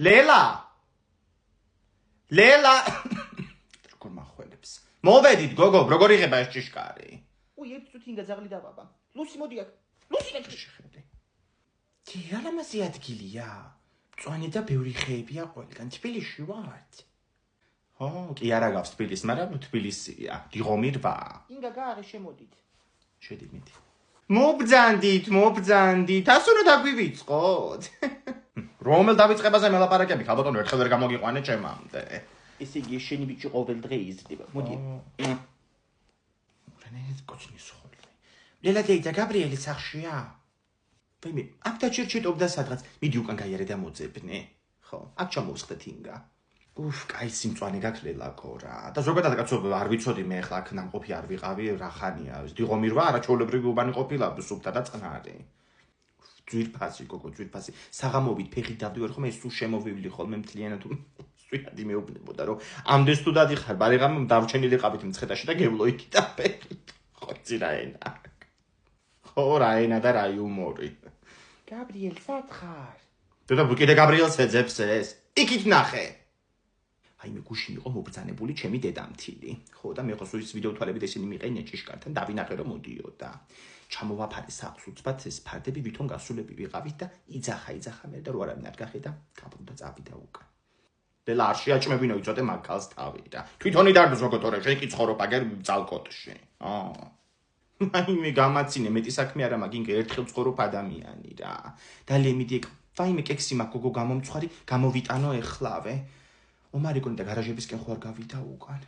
ლელა როგორ მახველებს მოვედით გოგო როგორ იღება ეს ჭიშკარი ერთ წუთი ინგა ძაღლი დავაბა ლუსი მოდი აქ ლუსი შეხედე რა ლამაზი ადგილია მწვანე და ბევრი ხეებია ყველგან თბილისში ვართ კი არა გავს თბილისს მაგრამ თბილისია დიღომირვა ინგა გააღე შემოდით შედიმით მობძანდით ასე უნდა დაგვივიწყოთ რომელ დავიწყებაზე მელაპარაკები ხალბატონო ერთხელ ვერ გამოგიყვანე ჩემამდე ესე იგი შენი ბიჭი ყოველ დღე იზრდება მოდი რანაირად კოჩნის ხოლმე ლელა დეიდა გაბრიელი სახშია ვაიმე აქ დაჭირჭიტობდა სადღაც მიდი უკან გაიარე და მოძებნე ხო აქ ჩამოვსხდეთ ინგა კაი სიმწვანე გაქვს ლელა გორა და ზოგადად კაცო არ ვიცოდი მე ახლა აქ ნამყოფი არ ვიყავი რა ხანია დიღომირვა არაჩვეულებრივი უბანი ყოფილა სუფთა და წყნარი ძვირფასი გოგო ძვირფასი საღამობით ფეხით დავდივარ ხომ ეს სულ შემოვივლი ხოლმე მთლიანად სვიადი მეუბნებოდა რომ ამდენ თუ დადიხარ ბარიღამ დარჩენილიყავით მცხეთაში და გევლოიქი და ფეხით ხოცი რა ენა ხო რა ენა და რა იუმორი გაბრიელ სათხარ და კიდე გაბრიელს ეძებს ეს იქით ნახე აი მე გუშინ იყო მობრძანებული ჩემი დედამთილი ხო და მე ხო სუის ვიდეო თვალებით ესენი მიყენია ჭიშკართან დავინახე რომ მოდიოდა ჩამოვაფარე საყს უცბად ეს ფარდები ვითომ გასულები ვიყავით და იძახა მე და რო არავინ არ გახედა გაბრუნდა წავიდა უკან ლელა არ შეაჭმებინო იწოდე მაგალს თავი და თვითონი დარდო ზოგოტორე შენ კი ცხოვრობ აგერ ძალკოტში აი მე გამაცინე მეტი საქმე არა მაგ ინგა ერთხელ ცხოვრობ ადამიანი რა და ლემიდი ვაიმე კექსი მაგ გოგო გამომცხარი გამოვიტანო ეხლავე ომარიკონი და გარაჟებისკენ ხო არ გავიდა უკან